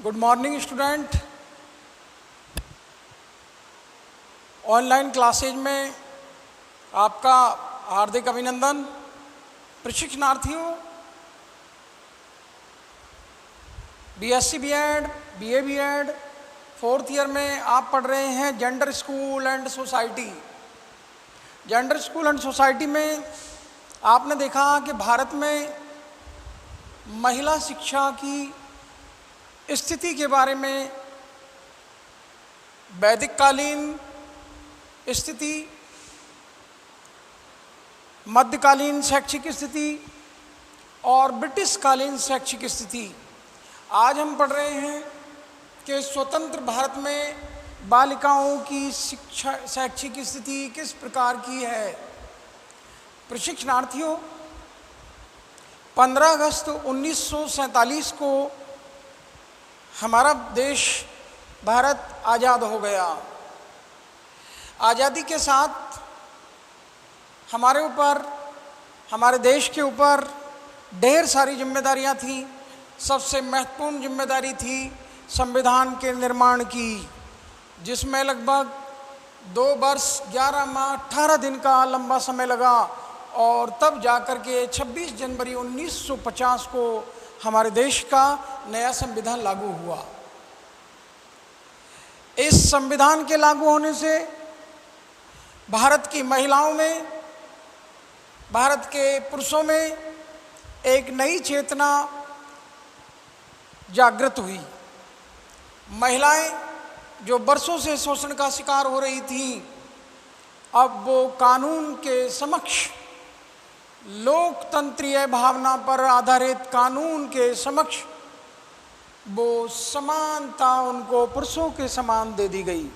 Good morning student. Online classes में आपका हार्दिक अभिनंदन। प्रशिक्षणार्थियों, BSc BEd, BA BEd 4th year में आप पढ़ रहे हैं gender school and society. Gender school and society में आपने देखा कि भारत में महिला शिक्षा की स्थिति के बारे में वैदिक कालीन स्थिति, मध्यकालीन शैक्षिक स्थिति और ब्रिटिश कालीन शैक्षिक स्थिति। आज हम पढ़ रहे हैं कि स्वतंत्र भारत में बालिकाओं की शिक्षा शैक्षिक स्थिति किस प्रकार की है। प्रशिक्षणार्थियों, 15 अगस्त 1947 को हमारा देश भारत आज़ाद हो गया। आज़ादी के साथ हमारे ऊपर, हमारे देश के ऊपर ढेर सारी जिम्मेदारियां थीं। सबसे महत्वपूर्ण जिम्मेदारी थी संविधान के निर्माण की, जिसमें लगभग 2 वर्ष 11 माह 18 दिन का लंबा समय लगा और तब जाकर के 26 जनवरी 1950 को हमारे देश का नया संविधान लागू हुआ। इस संविधान के लागू होने से भारत की महिलाओं में, भारत के पुरुषों में एक नई चेतना जागृत हुई। महिलाएं जो वर्षों से शोषण का शिकार हो रही थीं, अब वो कानून के समक्ष, लोकतंत्रीय भावना पर आधारित कानून के समक्ष वो समानता उनको पुरुषों के समान दे दी गई।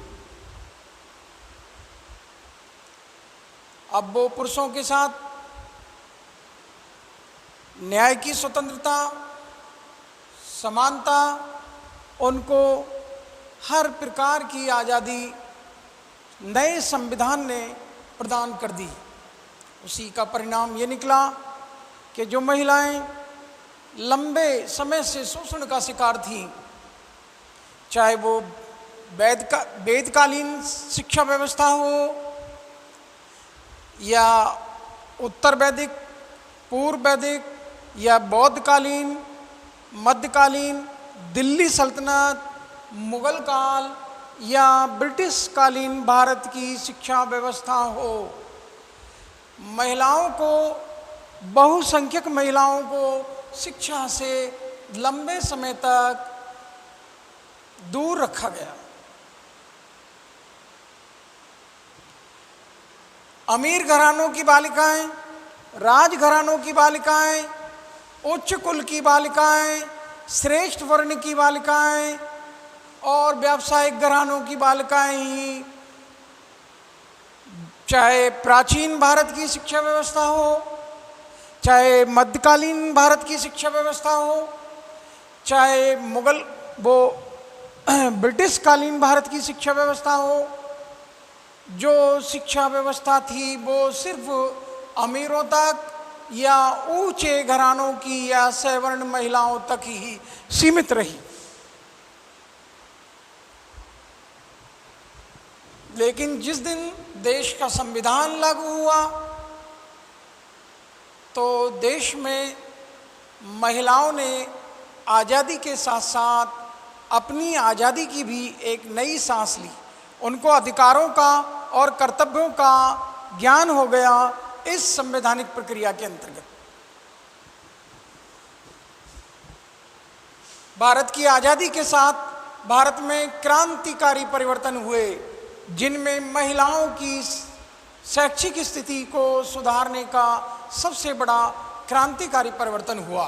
अब वो पुरुषों के साथ न्याय की स्वतंत्रता, समानता, उनको हर प्रकार की आज़ादी नए संविधान ने प्रदान कर दी। उसी का परिणाम ये निकला कि जो महिलाएं लंबे समय से शोषण का शिकार थीं, चाहे वो वेदकालीन शिक्षा व्यवस्था हो या उत्तर वैदिक, पूर्व वैदिक या बौद्धकालीन, मध्यकालीन, दिल्ली सल्तनत, मुगल काल या ब्रिटिश कालीन भारत की शिक्षा व्यवस्था हो, महिलाओं को, बहुसंख्यक महिलाओं को शिक्षा से लंबे समय तक दूर रखा गया। अमीर घरानों की बालिकाएं, राजघरानों की बालिकाएं, उच्च कुल की बालिकाएं, श्रेष्ठ वर्ण की बालिकाएं और व्यावसायिक घरानों की बालिकाएं ही, चाहे प्राचीन भारत की शिक्षा व्यवस्था हो, चाहे मध्यकालीन भारत की शिक्षा व्यवस्था हो, चाहे मुगल ब्रिटिश कालीन भारत की शिक्षा व्यवस्था हो, जो शिक्षा व्यवस्था थी वो सिर्फ अमीरों तक या ऊंचे घरानों की या सवर्ण महिलाओं तक ही सीमित रही। लेकिन जिस दिन देश का संविधान लागू हुआ तो देश में महिलाओं ने आज़ादी के साथ साथ अपनी आज़ादी की भी एक नई सांस ली। उनको अधिकारों का और कर्तव्यों का ज्ञान हो गया इस संवैधानिक प्रक्रिया के अंतर्गत। भारत की आज़ादी के साथ भारत में क्रांतिकारी परिवर्तन हुए, जिनमें महिलाओं की शैक्षिक स्थिति को सुधारने का सबसे बड़ा क्रांतिकारी परिवर्तन हुआ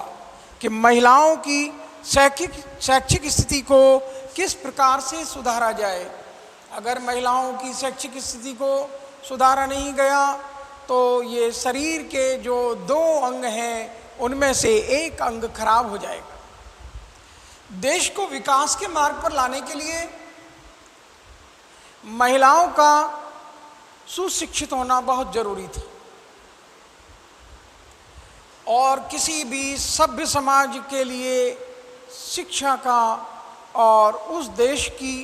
कि महिलाओं की शैक्षिक स्थिति को किस प्रकार से सुधारा जाए। अगर महिलाओं की शैक्षिक स्थिति को सुधारा नहीं गया तो ये शरीर के जो 2 अंग हैं उनमें से एक अंग खराब हो जाएगा। देश को विकास के मार्ग पर लाने के लिए महिलाओं का सुशिक्षित होना बहुत जरूरी था और किसी भी सभ्य समाज के लिए शिक्षा का और उस देश की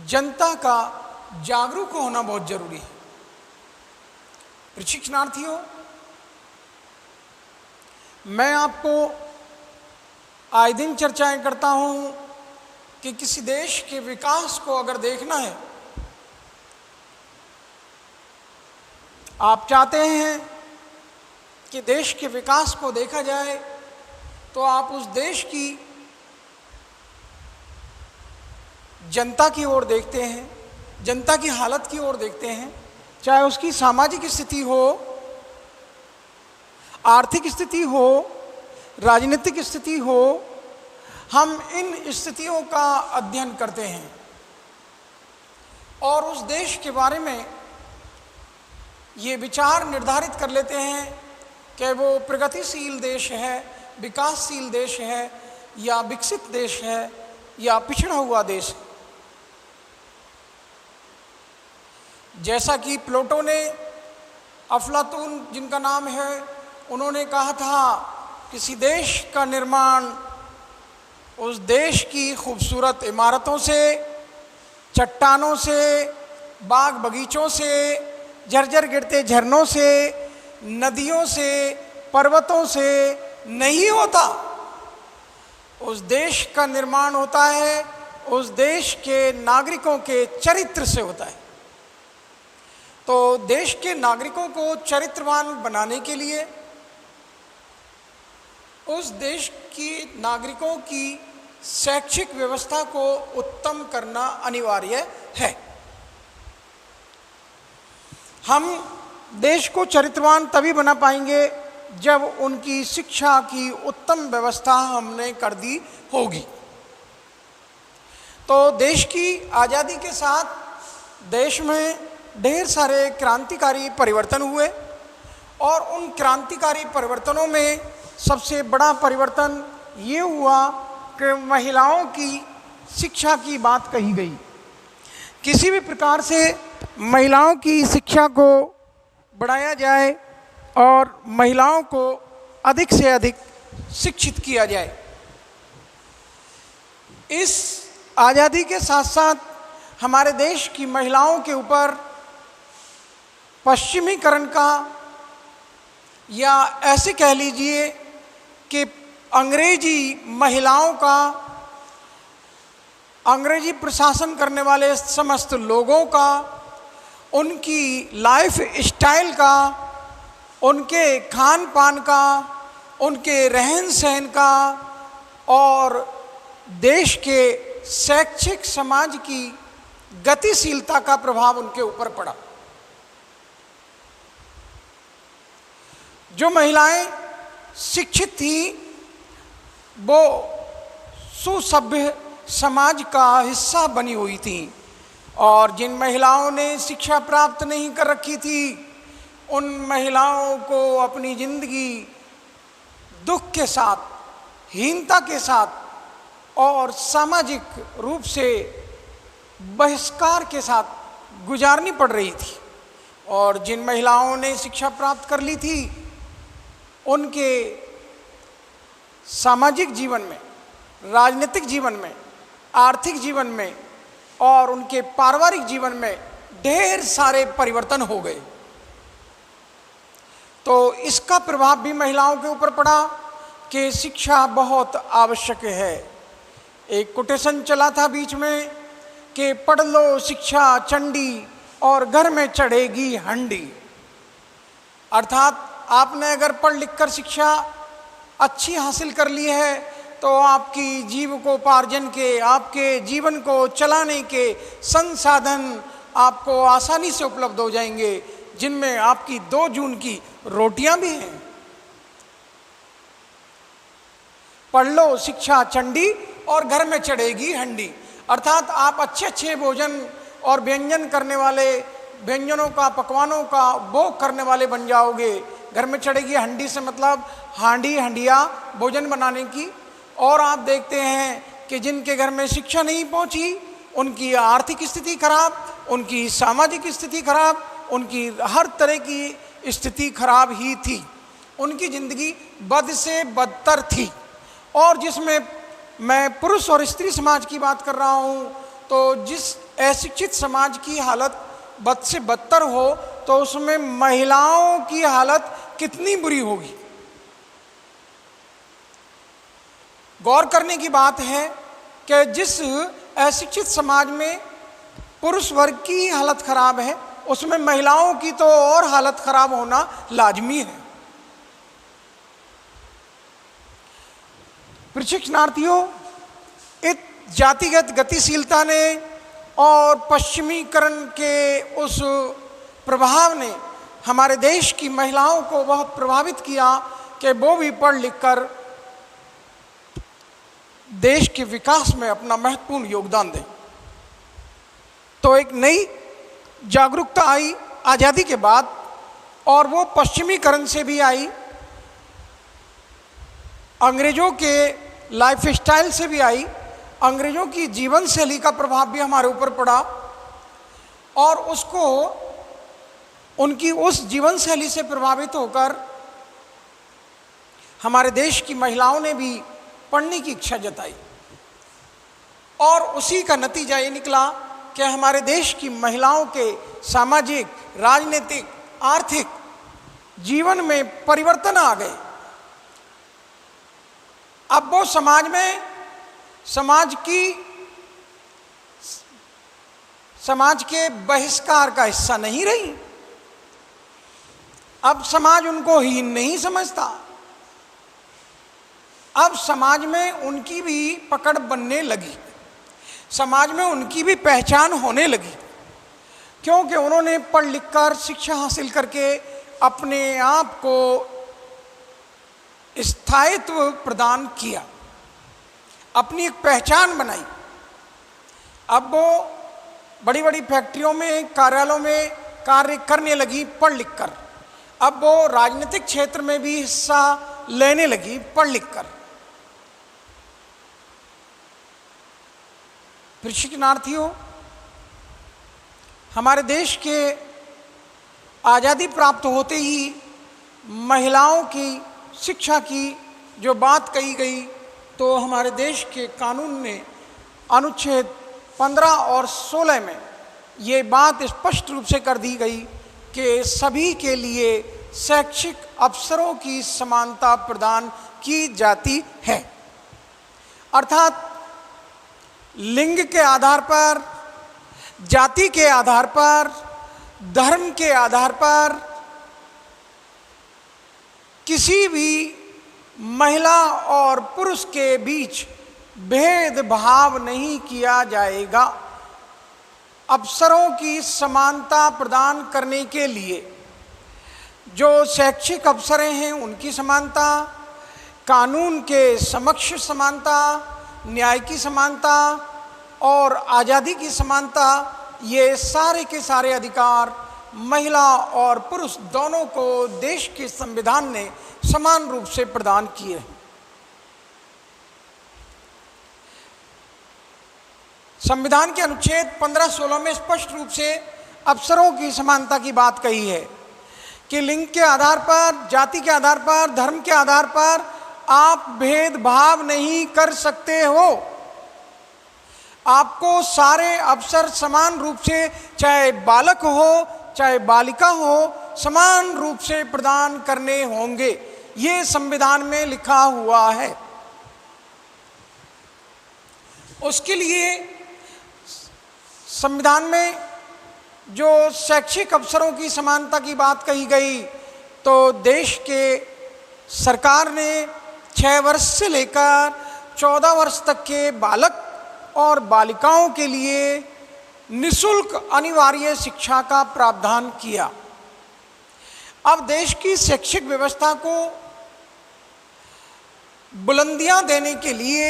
जनता का जागरूक होना बहुत जरूरी है। प्रशिक्षणार्थियों, मैं आपको आए दिन चर्चाएं करता हूं कि किसी देश के विकास को अगर देखना है, आप चाहते हैं कि देश के विकास को देखा जाए, तो आप उस देश की जनता की ओर देखते हैं, जनता की हालत की ओर देखते हैं, चाहे उसकी सामाजिक स्थिति हो, आर्थिक स्थिति हो, राजनीतिक स्थिति हो। हम इन स्थितियों का अध्ययन करते हैं और उस देश के बारे में ये विचार निर्धारित कर लेते हैं कि वो प्रगतिशील देश है, विकासशील देश है, या विकसित देश है, या पिछड़ा हुआ देश है। जैसा कि प्लेटो ने, अफलातून जिनका नाम है, उन्होंने कहा था किसी देश का निर्माण उस देश की खूबसूरत इमारतों से, चट्टानों से, बाग बगीचों से, झरझर गिरते झरनों से, नदियों से, पर्वतों से नहीं होता। उस देश का निर्माण होता है उस देश के नागरिकों के चरित्र से होता है। तो देश के नागरिकों को चरित्रवान बनाने के लिए उस देश की नागरिकों की शैक्षिक व्यवस्था को उत्तम करना अनिवार्य है। हम देश को चरित्रवान तभी बना पाएंगे जब उनकी शिक्षा की उत्तम व्यवस्था हमने कर दी होगी। तो देश की आज़ादी के साथ देश में ढेर सारे क्रांतिकारी परिवर्तन हुए और उन क्रांतिकारी परिवर्तनों में सबसे बड़ा परिवर्तन ये हुआ कि महिलाओं की शिक्षा की बात कही गई। किसी भी प्रकार से महिलाओं की शिक्षा को बढ़ाया जाए और महिलाओं को अधिक से अधिक शिक्षित किया जाए। इस आज़ादी के साथ साथ हमारे देश की महिलाओं के ऊपर पश्चिमीकरण का, या ऐसे कह लीजिए कि अंग्रेजी महिलाओं का, अंग्रेजी प्रशासन करने वाले समस्त लोगों का, उनकी लाइफ स्टाइल का, उनके खान पान का, उनके रहन सहन का और देश के शैक्षिक समाज की गतिशीलता का प्रभाव उनके ऊपर पड़ा। जो महिलाएं शिक्षित थी वो सुसभ्य समाज का हिस्सा बनी हुई थी, और जिन महिलाओं ने शिक्षा प्राप्त नहीं कर रखी थी उन महिलाओं को अपनी जिंदगी दुख के साथ, हीनता के साथ और सामाजिक रूप से बहिष्कार के साथ गुजारनी पड़ रही थी। और जिन महिलाओं ने शिक्षा प्राप्त कर ली थी उनके सामाजिक जीवन में, राजनीतिक जीवन में, आर्थिक जीवन में और उनके पारिवारिक जीवन में ढेर सारे परिवर्तन हो गए। तो इसका प्रभाव भी महिलाओं के ऊपर पड़ा कि शिक्षा बहुत आवश्यक है। एक कोटेशन चला था बीच में कि पढ़ लो शिक्षा चंडी और घर में चढ़ेगी हंडी। अर्थात आपने अगर पढ़ लिख कर शिक्षा अच्छी हासिल कर ली है तो आपकी जीविकोपार्जन के, आपके जीवन को चलाने के संसाधन आपको आसानी से उपलब्ध हो जाएंगे, जिनमें आपकी 2 जून की रोटियां भी हैं। पढ़ लो शिक्षा चंडी और घर में चढ़ेगी हंडी। अर्थात आप अच्छे अच्छे भोजन और व्यंजन करने वाले, व्यंजनों का, पकवानों का भोग करने वाले बन जाओगे। घर में चढ़ेगी हंडी से मतलब हांडी, हंडिया भोजन बनाने की। और आप देखते हैं कि जिनके घर में शिक्षा नहीं पहुंची उनकी आर्थिक स्थिति खराब, उनकी सामाजिक स्थिति खराब, उनकी हर तरह की स्थिति खराब ही थी। उनकी ज़िंदगी बद से बदतर थी। और जिसमें मैं पुरुष और स्त्री समाज की बात कर रहा हूँ, तो जिस अशिक्षित समाज की हालत बद से बदतर हो तो उसमें महिलाओं की हालत कितनी बुरी होगी। गौर करने की बात है कि जिस अशिक्षित समाज में पुरुष वर्ग की हालत खराब है, उसमें महिलाओं की तो और हालत खराब होना लाजमी है। प्रशिक्षणार्थियों, इस जातिगत गतिशीलता ने और पश्चिमीकरण के उस प्रभाव ने हमारे देश की महिलाओं को बहुत प्रभावित किया कि वो भी पढ़ लिख कर देश के विकास में अपना महत्वपूर्ण योगदान दें। तो एक नई जागरूकता आई आज़ादी के बाद, और वो पश्चिमीकरण से भी आई, अंग्रेज़ों के लाइफस्टाइल से भी आई, अंग्रेज़ों की जीवन शैली का प्रभाव भी हमारे ऊपर पड़ा, और उसको उनकी उस जीवन शैली से प्रभावित होकर हमारे देश की महिलाओं ने भी पढ़ने की इच्छा जताई, और उसी का नतीजा ये निकला कि हमारे देश की महिलाओं के सामाजिक, राजनीतिक, आर्थिक जीवन में परिवर्तन आ गए। अब वो समाज में समाज के बहिष्कार का हिस्सा नहीं रही। अब समाज उनको हीन नहीं समझता। अब समाज में उनकी भी पकड़ बनने लगी, समाज में उनकी भी पहचान होने लगी, क्योंकि उन्होंने पढ़ लिख कर शिक्षा हासिल करके अपने आप को स्थायित्व प्रदान किया, अपनी एक पहचान बनाई। अब वो बड़ी बड़ी फैक्ट्रियों में, कार्यालयों में कार्य करने लगी पढ़ लिख कर। अब वो राजनीतिक क्षेत्र में भी हिस्सा लेने लगी पढ़ लिख कर। प्रशिक्षणार्थियों, हमारे देश के आज़ादी प्राप्त होते ही महिलाओं की शिक्षा की जो बात कही गई, तो हमारे देश के कानून ने अनुच्छेद 15 और 16 में ये बात स्पष्ट रूप से कर दी गई कि सभी के लिए शैक्षिक अवसरों की समानता प्रदान की जाती है। अर्थात लिंग के आधार पर, जाति के आधार पर, धर्म के आधार पर किसी भी महिला और पुरुष के बीच भेदभाव नहीं किया जाएगा। अवसरों की समानता प्रदान करने के लिए जो शैक्षिक अवसरें हैं उनकी समानता, कानून के समक्ष समानता, न्याय की समानता और आज़ादी की समानता, ये सारे के सारे अधिकार महिला और पुरुष दोनों को देश के संविधान ने समान रूप से प्रदान किए हैं। संविधान के अनुच्छेद 15-16 में स्पष्ट रूप से अवसरों की समानता की बात कही है कि लिंग के आधार पर, जाति के आधार पर, धर्म के आधार पर आप भेदभाव नहीं कर सकते हो। आपको सारे अवसर समान रूप से, चाहे बालक हो चाहे बालिका हो, समान रूप से प्रदान करने होंगे। ये संविधान में लिखा हुआ है। उसके लिए संविधान में जो शैक्षिक अवसरों की समानता की बात कही गई, तो देश के सरकार ने 6 वर्ष से लेकर 14 वर्ष तक के बालक और बालिकाओं के लिए निःशुल्क अनिवार्य शिक्षा का प्रावधान किया। अब देश की शैक्षिक व्यवस्था को बुलंदियां देने के लिए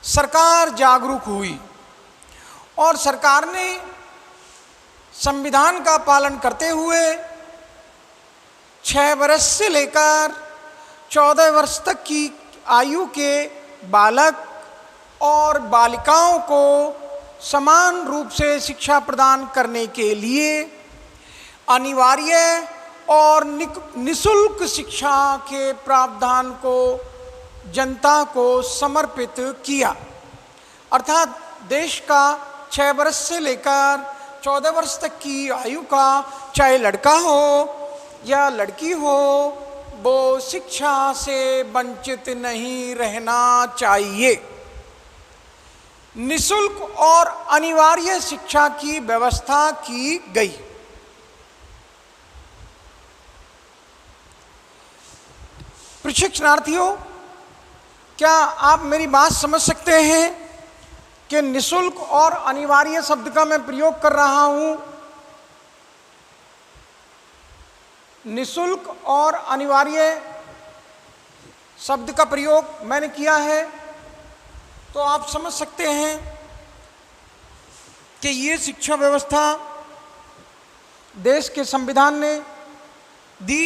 सरकार जागरूक हुई और सरकार ने संविधान का पालन करते हुए 6 वर्ष से लेकर 14 वर्ष तक की आयु के बालक और बालिकाओं को समान रूप से शिक्षा प्रदान करने के लिए अनिवार्य और निःशुल्क शिक्षा के प्रावधान को जनता को समर्पित किया। अर्थात देश का 6 वर्ष से लेकर 14 वर्ष तक की आयु का चाहे लड़का हो या लड़की हो, वो शिक्षा से वंचित नहीं रहना चाहिए। निःशुल्क और अनिवार्य शिक्षा की व्यवस्था की गई। प्रशिक्षणार्थियों, क्या आप मेरी बात समझ सकते हैं कि निःशुल्क और अनिवार्य शब्द का मैं प्रयोग कर रहा हूं? निःशुल्क और अनिवार्य शब्द का प्रयोग मैंने किया है, तो आप समझ सकते हैं कि ये शिक्षा व्यवस्था देश के संविधान ने दी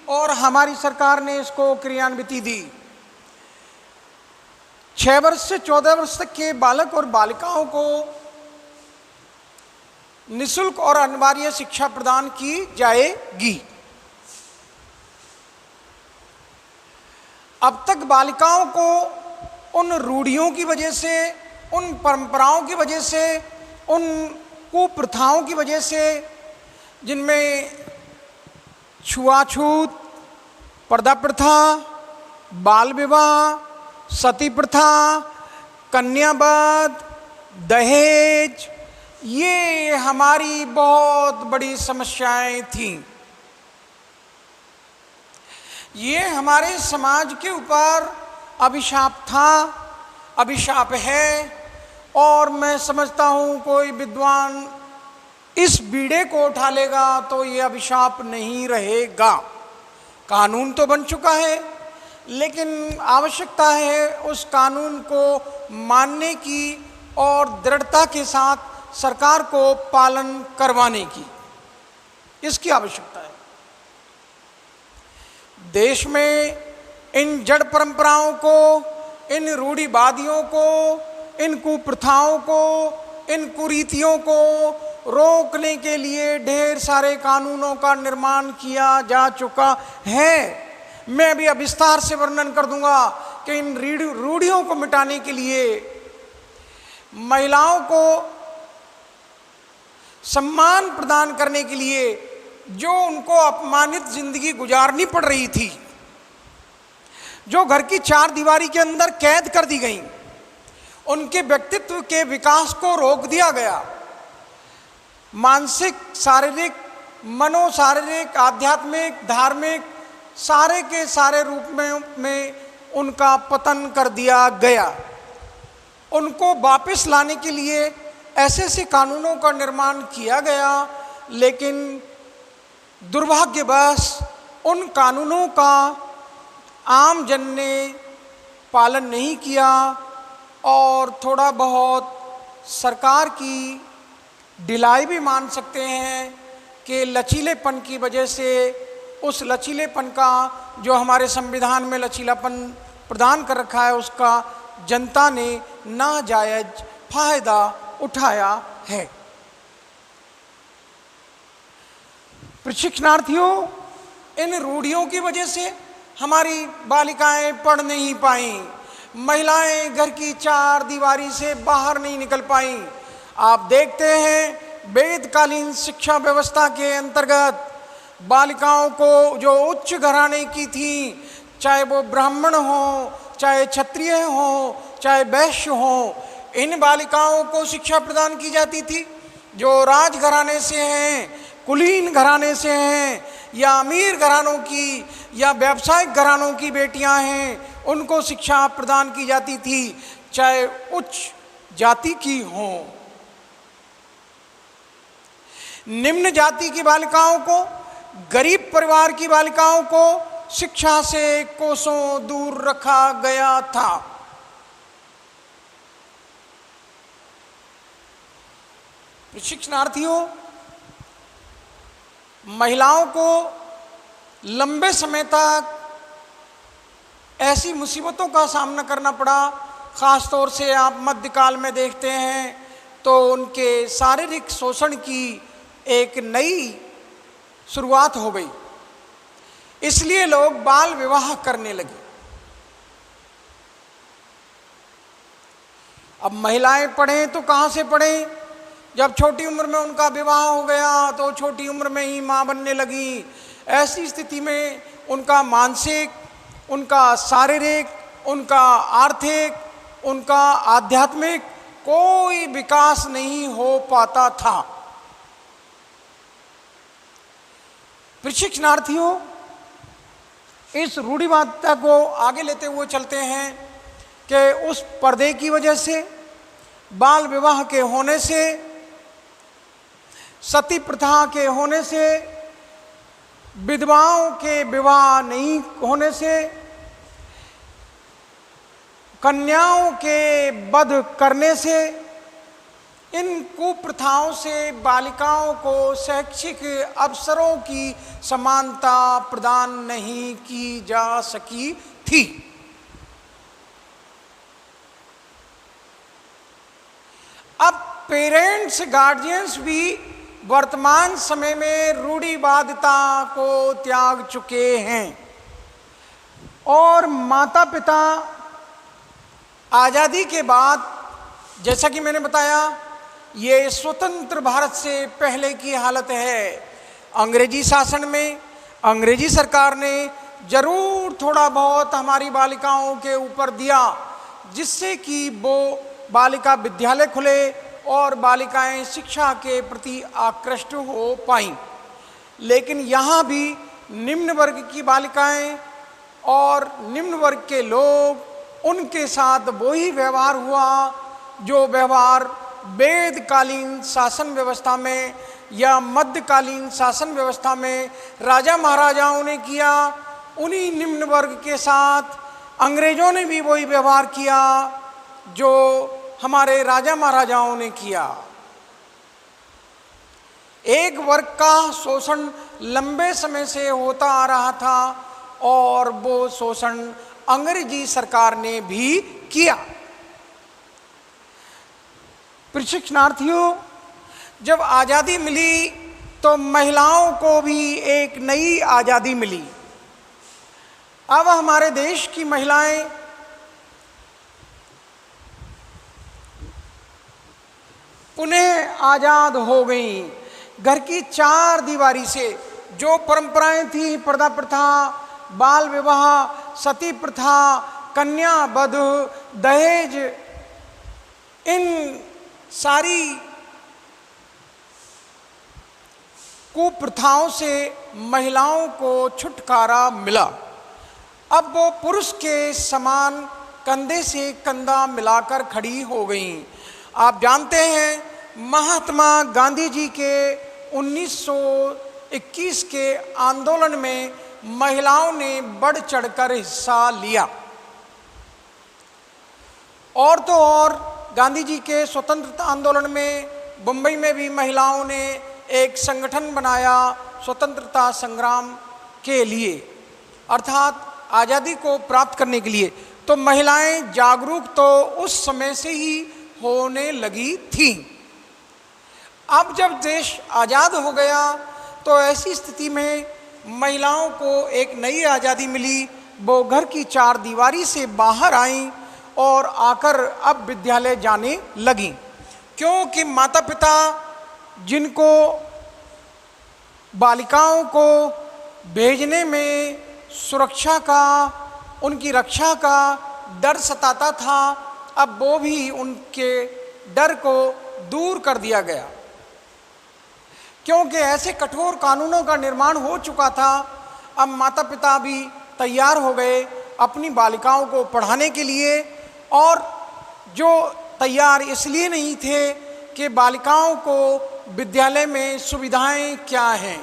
और हमारी सरकार ने इसको क्रियान्वित दी। 6 वर्ष से 14 वर्ष तक के बालक और बालिकाओं को निःशुल्क और अनिवार्य शिक्षा प्रदान की जाएगी। अब तक बालिकाओं को उन रूढ़ियों की वजह से, उन परंपराओं की वजह से, उन कुप्रथाओं की वजह से, जिनमें छुआछूत, पर्दा प्रथा, बाल विवाह, सती प्रथा, कन्यावध, दहेज, ये हमारी बहुत बड़ी समस्याएं थीं। ये हमारे समाज के ऊपर अभिशाप था, अभिशाप है, और मैं समझता हूँ कोई विद्वान इस बीड़े को उठा लेगा तो ये अभिशाप नहीं रहेगा। कानून तो बन चुका है, लेकिन आवश्यकता है उस कानून को मानने की और दृढ़ता के साथ सरकार को पालन करवाने की, इसकी आवश्यकता है। देश में इन जड़ परंपराओं को, इन रूढ़िवादियों को, इन कुप्रथाओं को, इन कुरीतियों को रोकने के लिए ढेर सारे कानूनों का निर्माण किया जा चुका है। मैं अभी विस्तार से वर्णन कर दूंगा कि इन रूढ़ियों को मिटाने के लिए महिलाओं को सम्मान प्रदान करने के लिए जो उनको अपमानित जिंदगी गुजारनी पड़ रही थी, जो घर की 4 दीवारी के अंदर कैद कर दी गई, उनके व्यक्तित्व के विकास को रोक दिया गया। मानसिक, शारीरिक, मनोशारीरिक, आध्यात्मिक, धार्मिक, सारे के सारे रूप में उनका पतन कर दिया गया। उनको वापस लाने के लिए ऐसे ऐसे कानूनों का निर्माण किया गया, लेकिन दुर्भाग्यवश उन कानूनों का आम जन ने पालन नहीं किया और थोड़ा बहुत सरकार की ढिलाई भी मान सकते हैं कि लचीलेपन की वजह से, उस लचीलेपन का जो हमारे संविधान में लचीलापन प्रदान कर रखा है, उसका जनता ने नाजायज फायदा उठाया है। प्रशिक्षणार्थियों, इन रूढ़ियों की वजह से हमारी बालिकाएं पढ़ नहीं पाईं, महिलाएं घर की 4 दीवारी से बाहर नहीं निकल पाईं। आप देखते हैं वेदकालीन शिक्षा व्यवस्था के अंतर्गत बालिकाओं को जो उच्च घराने की थी, चाहे वो ब्राह्मण हो, चाहे क्षत्रिय हो, चाहे वैश्य हो, इन बालिकाओं को शिक्षा प्रदान की जाती थी। जो राजघराने से हैं, कुलीन घराने से हैं, या अमीर घरानों की या व्यावसायिक घरानों की बेटियां हैं, उनको शिक्षा प्रदान की जाती थी, चाहे उच्च जाति की हों। निम्न जाति की बालिकाओं को, गरीब परिवार की बालिकाओं को शिक्षा से कोसों दूर रखा गया था। प्रशिक्षणार्थियों, महिलाओं को लंबे समय तक ऐसी मुसीबतों का सामना करना पड़ा। ख़ास तौर से आप मध्यकाल में देखते हैं तो उनके शारीरिक शोषण की एक नई शुरुआत हो गई, इसलिए लोग बाल विवाह करने लगे। अब महिलाएं पढ़ें तो कहाँ से पढ़ें? जब छोटी उम्र में उनका विवाह हो गया तो छोटी उम्र में ही माँ बनने लगी। ऐसी स्थिति में उनका मानसिक, उनका शारीरिक, उनका आर्थिक, उनका आध्यात्मिक कोई विकास नहीं हो पाता था। प्रशिक्षणार्थियों, इस रूढ़िवादिता को आगे लेते हुए चलते हैं कि उस पर्दे की वजह से, बाल विवाह के होने से, सती प्रथा के होने से, विधवाओं के विवाह नहीं होने से, कन्याओं के वध करने से, इन कुप्रथाओं से बालिकाओं को शैक्षिक अवसरों की समानता प्रदान नहीं की जा सकी थी। अब पेरेंट्स, गार्जियंस भी वर्तमान समय में रूढ़िवादिता को त्याग चुके हैं और माता पिता आज़ादी के बाद, जैसा कि मैंने बताया, ये स्वतंत्र भारत से पहले की हालत है। अंग्रेजी शासन में अंग्रेजी सरकार ने जरूर थोड़ा बहुत हमारी बालिकाओं के ऊपर दिया, जिससे कि वो बालिका विद्यालय खुले और बालिकाएं शिक्षा के प्रति आकृष्ट हो पाईं। लेकिन यहाँ भी निम्न वर्ग की बालिकाएं और निम्न वर्ग के लोग, उनके साथ वही व्यवहार हुआ जो व्यवहार वेदकालीन शासन व्यवस्था में या मध्यकालीन शासन व्यवस्था में राजा महाराजाओं ने किया। उन्हीं निम्न वर्ग के साथ अंग्रेजों ने भी वही व्यवहार किया जो हमारे राजा महाराजाओं ने किया। एक वर्ग का शोषण लंबे समय से होता आ रहा था और वो शोषण अंग्रेजी सरकार ने भी किया। प्रशिक्षणार्थियों, जब आज़ादी मिली तो महिलाओं को भी एक नई आज़ादी मिली। अब हमारे देश की महिलाएं पुनः आज़ाद हो गईं। घर की चार दीवारी से जो परंपराएं थी, पर्दा प्रथा, बाल विवाह, सती प्रथा, कन्या वध, दहेज, इन सारी कुप्रथाओं से महिलाओं को छुटकारा मिला। अब वो पुरुष के समान कंधे से कंधा मिलाकर खड़ी हो गईं। आप जानते हैं, महात्मा गांधी जी के 1921 के आंदोलन में महिलाओं ने बढ़ चढ़कर हिस्सा लिया। और तो और गांधी जी के स्वतंत्रता आंदोलन में मुंबई में भी महिलाओं ने एक संगठन बनाया स्वतंत्रता संग्राम के लिए, अर्थात आज़ादी को प्राप्त करने के लिए। तो महिलाएं जागरूक तो उस समय से ही होने लगी थी। अब जब देश आज़ाद हो गया तो ऐसी स्थिति में महिलाओं को एक नई आज़ादी मिली। वो घर की चार दीवारी से बाहर आईं और आकर अब विद्यालय जाने लगीं, क्योंकि माता पिता जिनको बालिकाओं को भेजने में सुरक्षा का, उनकी रक्षा का डर सताता था, अब वो भी उनके डर को दूर कर दिया गया, क्योंकि ऐसे कठोर कानूनों का निर्माण हो चुका था। अब माता पिता भी तैयार हो गए अपनी बालिकाओं को पढ़ाने के लिए, और जो तैयार इसलिए नहीं थे कि बालिकाओं को विद्यालय में सुविधाएं क्या हैं,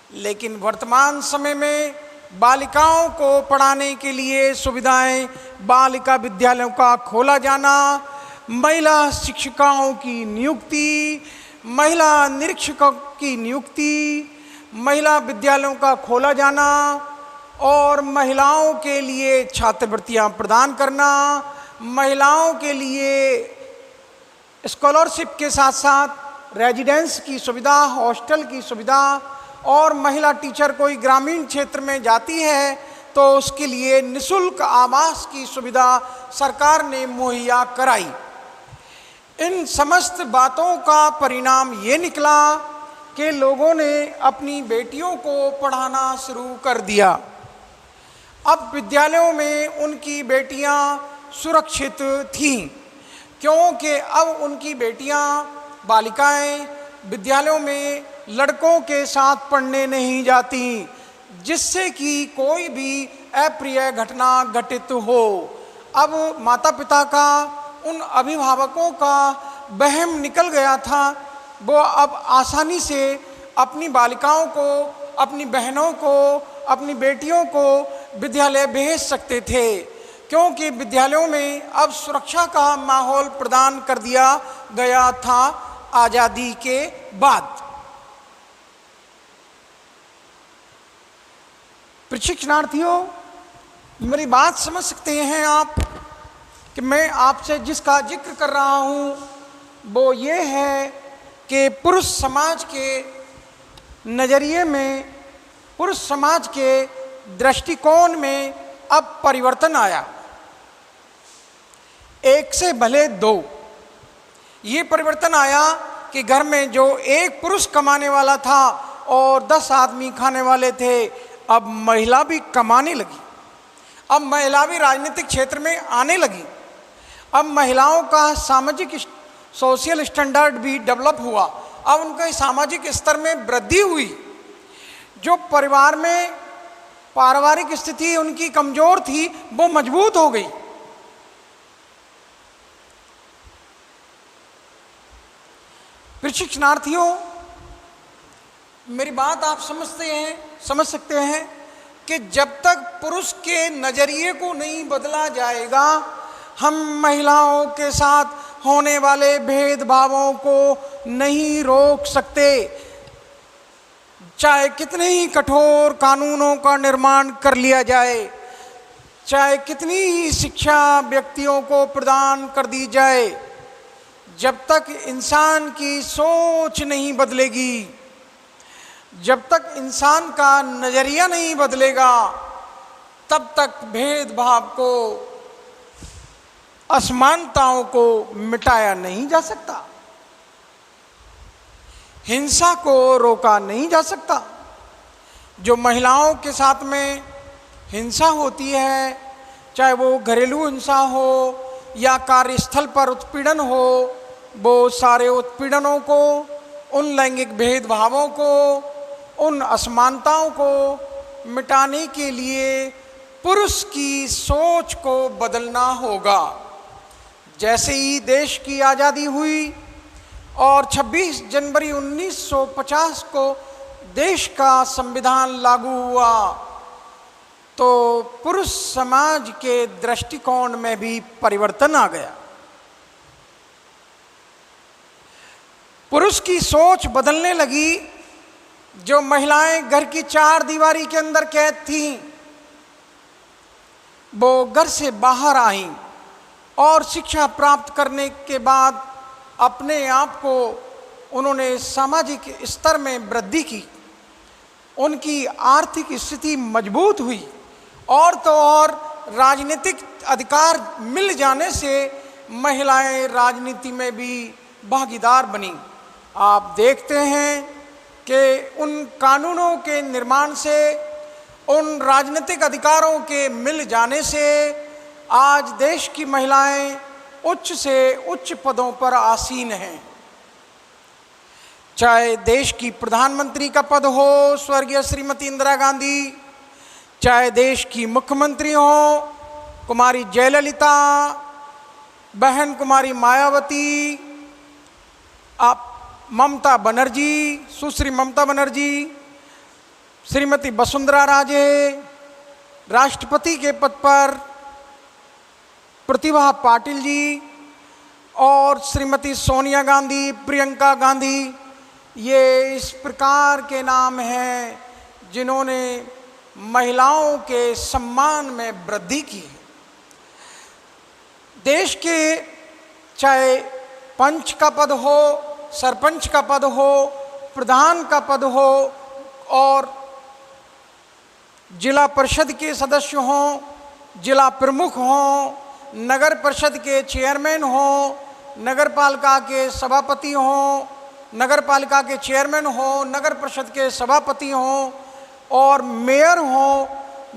लेकिन वर्तमान समय में बालिकाओं को पढ़ाने के लिए सुविधाएं, बालिका विद्यालयों का खोला जाना, महिला शिक्षिकाओं की नियुक्ति, महिला निरीक्षकों की नियुक्ति, महिला विद्यालयों का खोला जाना और महिलाओं के लिए छात्रवृत्तियां प्रदान करना, महिलाओं के लिए स्कॉलरशिप के साथ साथ रेजिडेंस की सुविधा, हॉस्टल की सुविधा, और महिला टीचर कोई ग्रामीण क्षेत्र में जाती है तो उसके लिए निःशुल्क आवास की सुविधा सरकार ने मुहैया कराई। इन समस्त बातों का परिणाम ये निकला कि लोगों ने अपनी बेटियों को पढ़ाना शुरू कर दिया। अब विद्यालयों में उनकी बेटियां सुरक्षित थीं, क्योंकि अब उनकी बेटियां बालिकाएं विद्यालयों में लड़कों के साथ पढ़ने नहीं जाती, जिससे कि कोई भी अप्रिय घटना घटित हो। अब माता पिता का, उन अभिभावकों का वहम निकल गया था। वो अब आसानी से अपनी बालिकाओं को, अपनी बहनों को, अपनी बेटियों को विद्यालय भेज सकते थे, क्योंकि विद्यालयों में अब सुरक्षा का माहौल प्रदान कर दिया गया था आज़ादी के बाद। प्रशिक्षणार्थियों, मेरी बात समझ सकते हैं आप कि मैं आपसे जिसका जिक्र कर रहा हूँ वो ये है कि पुरुष समाज के नज़रिए में, पुरुष समाज के दृष्टिकोण में अब परिवर्तन आया। एक से भले दो, ये परिवर्तन आया कि घर में जो एक पुरुष कमाने वाला था और 10 आदमी खाने वाले थे, अब महिला भी कमाने लगी। अब महिला भी राजनीतिक क्षेत्र में आने लगी। अब महिलाओं का सामाजिक सोशल स्टैंडर्ड भी डेवलप हुआ। अब उनके सामाजिक स्तर में वृद्धि हुई। जो परिवार में पारिवारिक स्थिति उनकी कमजोर थी, वो मजबूत हो गई। प्रशिक्षणार्थियों, मेरी बात आप समझ सकते हैं कि जब तक पुरुष के नज़रिए को नहीं बदला जाएगा, हम महिलाओं के साथ होने वाले भेदभावों को नहीं रोक सकते। चाहे कितने ही कठोर कानूनों का निर्माण कर लिया जाए, चाहे कितनी ही शिक्षा व्यक्तियों को प्रदान कर दी जाए, जब तक इंसान की सोच नहीं बदलेगी, जब तक इंसान का नज़रिया नहीं बदलेगा, तब तक भेदभाव को, असमानताओं को मिटाया नहीं जा सकता, हिंसा को रोका नहीं जा सकता। जो महिलाओं के साथ में हिंसा होती है, चाहे वो घरेलू हिंसा हो या कार्यस्थल पर उत्पीड़न हो, वो सारे उत्पीड़नों को, उन लैंगिक भेदभावों को, उन असमानताओं को मिटाने के लिए पुरुष की सोच को बदलना होगा। जैसे ही देश की आज़ादी हुई और 26 जनवरी 1950 को देश का संविधान लागू हुआ, तो पुरुष समाज के दृष्टिकोण में भी परिवर्तन आ गया। पुरुष की सोच बदलने लगी। जो महिलाएं घर की 4 दीवारी के अंदर कैद थीं, वो घर से बाहर आईं और शिक्षा प्राप्त करने के बाद अपने आप को उन्होंने सामाजिक स्तर में वृद्धि की। उनकी आर्थिक स्थिति मजबूत हुई और तो और राजनीतिक अधिकार मिल जाने से महिलाएं राजनीति में भी भागीदार बनी। आप देखते हैं कि उन कानूनों के निर्माण से, उन राजनीतिक अधिकारों के मिल जाने से आज देश की महिलाएं उच्च से उच्च पदों पर आसीन हैं। चाहे देश की प्रधानमंत्री का पद हो स्वर्गीय श्रीमती इंदिरा गांधी, चाहे देश की मुख्यमंत्री हो कुमारी जयललिता, बहन कुमारी मायावती, आप ममता बनर्जी, सुश्री ममता बनर्जी, श्रीमती वसुंधरा राजे, राष्ट्रपति के पद पर प्रतिभा पाटिल जी और श्रीमती सोनिया गांधी, प्रियंका गांधी, ये इस प्रकार के नाम हैं जिन्होंने महिलाओं के सम्मान में वृद्धि की है। देश के चाहे पंच का पद हो, सरपंच का पद हो, प्रधान का पद हो और जिला परिषद के सदस्य हों, जिला प्रमुख हों, नगर परिषद के चेयरमैन हों नगर पालिका के सभापति हों, नगर पालिका के चेयरमैन हों, नगर परिषद के सभापति हों और मेयर हों,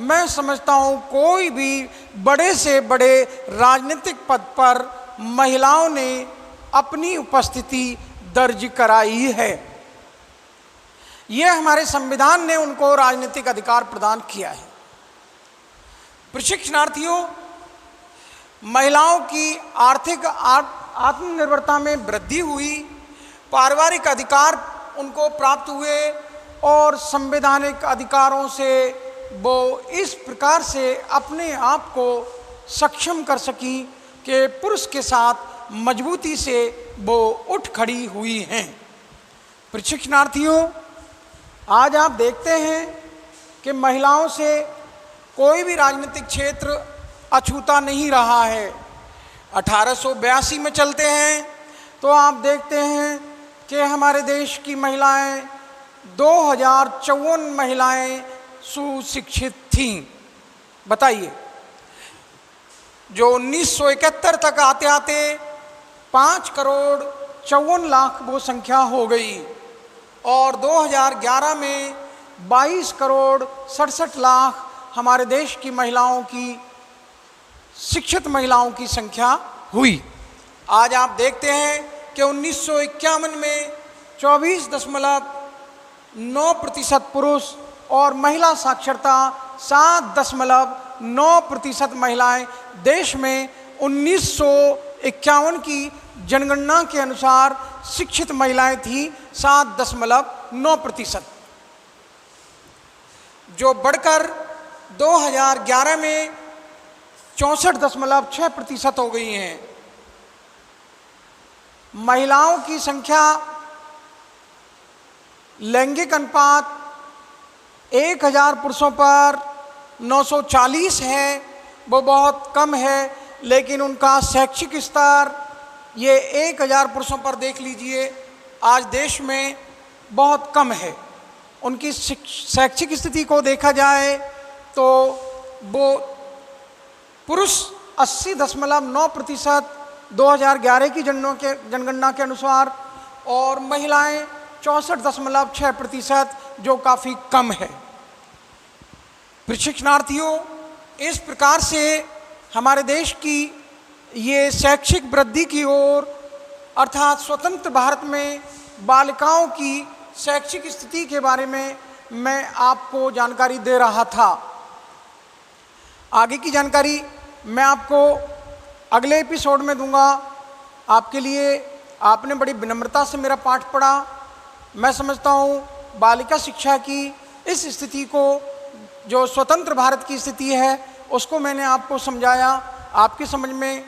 मैं समझता हूँ कोई भी बड़े से बड़े राजनीतिक पद पर महिलाओं ने अपनी उपस्थिति दर्ज कराई है। यह हमारे संविधान ने उनको राजनीतिक अधिकार प्रदान किया है। प्रशिक्षणार्थियों, महिलाओं की आर्थिक आत्मनिर्भरता में वृद्धि हुई, पारिवारिक अधिकार उनको प्राप्त हुए और संवैधानिक अधिकारों से वो इस प्रकार से अपने आप को सक्षम कर सकी कि पुरुष के साथ मजबूती से वो उठ खड़ी हुई हैं। प्रशिक्षणार्थियों, आज आप देखते हैं कि महिलाओं से कोई भी राजनीतिक क्षेत्र अछूता नहीं रहा है। 1882 में चलते हैं तो आप देखते हैं कि हमारे देश की महिलाएं 2054 महिलाएं सुशिक्षित थीं। बताइए, जो 1971 तक आते आते 5,54,00,000 वो संख्या हो गई और 2011 में 22,67,00,000 हमारे देश की महिलाओं की, शिक्षित महिलाओं की संख्या हुई। आज आप देखते हैं कि 1951 में 24.9% पुरुष और महिला साक्षरता 7.9% महिलाएं देश में 1951 की जनगणना के अनुसार शिक्षित महिलाएं थी 7.9%, जो बढ़कर 2011 में 64.6% हो गई हैं। महिलाओं की संख्या, लैंगिक अनुपात 1000 पुरुषों पर 940 है, वो बहुत कम है, लेकिन उनका शैक्षिक स्तर ये 1000 पुरुषों पर देख लीजिए, आज देश में बहुत कम है। उनकी शैक्षिक स्थिति को देखा जाए तो वो पुरुष 80.9% 2011 की जनगणना के अनुसार और महिलाएं 64.6%, जो काफ़ी कम है। प्रशिक्षणार्थियों, इस प्रकार से हमारे देश की ये शैक्षिक वृद्धि की ओर, अर्थात स्वतंत्र भारत में बालिकाओं की शैक्षिक स्थिति के बारे में मैं आपको जानकारी दे रहा था। आगे की जानकारी मैं आपको अगले एपिसोड में दूंगा। आपके लिए आपने बड़ी विनम्रता से मेरा पाठ पढ़ा। मैं समझता हूँ बालिका शिक्षा की इस स्थिति को, जो स्वतंत्र भारत की स्थिति है, उसको मैंने आपको समझाया। आपकी समझ में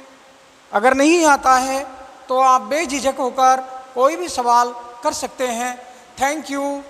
अगर नहीं आता है तो आप बेझिझक होकर कोई भी सवाल कर सकते हैं। Thank you.